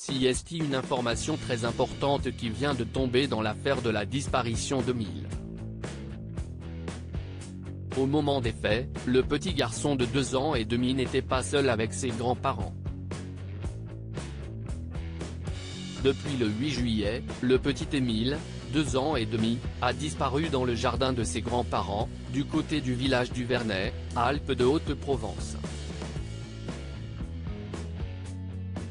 C'est une information très importante qui vient de tomber dans l'affaire de la disparition d'Émile. Au moment des faits, le petit garçon de 2 ans et demi n'était pas seul avec ses grands-parents. Depuis le 8 juillet, le petit Émile, 2 ans et demi, a disparu dans le jardin de ses grands-parents, du côté du village du Vernet, Alpes de Haute-Provence.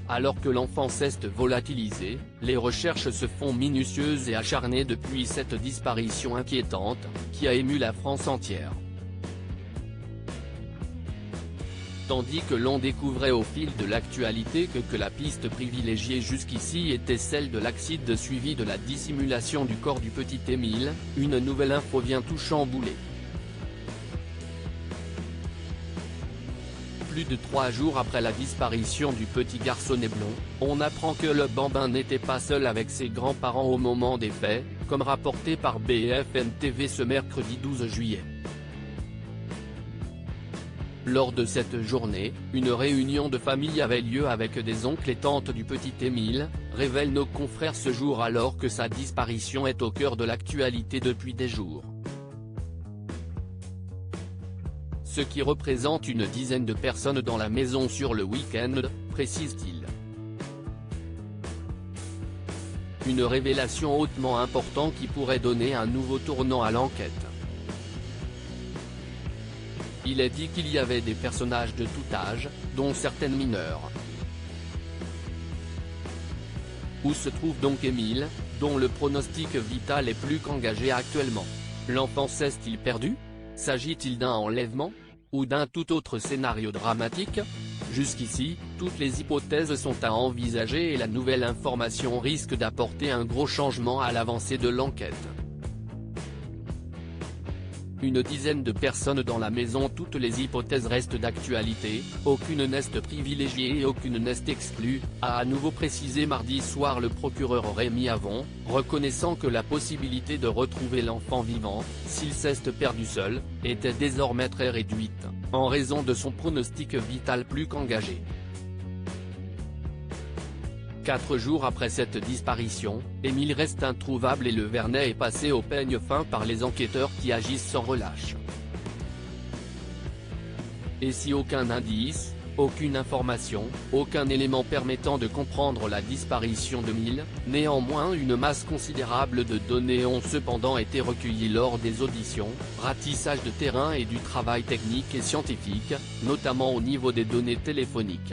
Alors que l'enfant s'est volatilisé, les recherches se font minutieuses et acharnées depuis cette disparition inquiétante, qui a ému la France entière. Tandis que l'on découvrait au fil de l'actualité que la piste privilégiée jusqu'ici était celle de l'accident suivi de la dissimulation du corps du petit Émile, une nouvelle info vient tout chambouler. Plus de 3 jours après la disparition du petit garçonnet blond, on apprend que le bambin n'était pas seul avec ses grands-parents au moment des faits, comme rapporté par BFM TV ce mercredi 12 juillet. Lors de cette journée, une réunion de famille avait lieu avec des oncles et tantes du petit Émile, révèlent nos confrères ce jour alors que sa disparition est au cœur de l'actualité depuis des jours. Ce qui représente une dizaine de personnes dans la maison sur le week-end, précise-t-il. Une révélation hautement importante qui pourrait donner un nouveau tournant à l'enquête. Il est dit qu'il y avait des personnages de tout âge, dont certaines mineures. Où se trouve donc Émile, dont le pronostic vital est plus qu'engagé actuellement? L'enfant s'est-il perdu? S'agit-il d'un enlèvement? Ou d'un tout autre scénario dramatique? Jusqu'ici, toutes les hypothèses sont à envisager et la nouvelle information risque d'apporter un gros changement à l'avancée de l'enquête. Une dizaine de personnes dans la maison, toutes les hypothèses restent d'actualité, aucune n'est privilégiée et aucune n'est exclue, a à nouveau précisé mardi soir le procureur Rémi Avon, reconnaissant que la possibilité de retrouver l'enfant vivant, s'il s'est perdu seul, était désormais très réduite, en raison de son pronostic vital plus qu'engagé. 4 jours après cette disparition, Émile reste introuvable et le Vernet est passé au peigne fin par les enquêteurs qui agissent sans relâche. Et si aucun indice, aucune information, aucun élément permettant de comprendre la disparition d'Émile, néanmoins une masse considérable de données ont cependant été recueillies lors des auditions, ratissage de terrain et du travail technique et scientifique, notamment au niveau des données téléphoniques.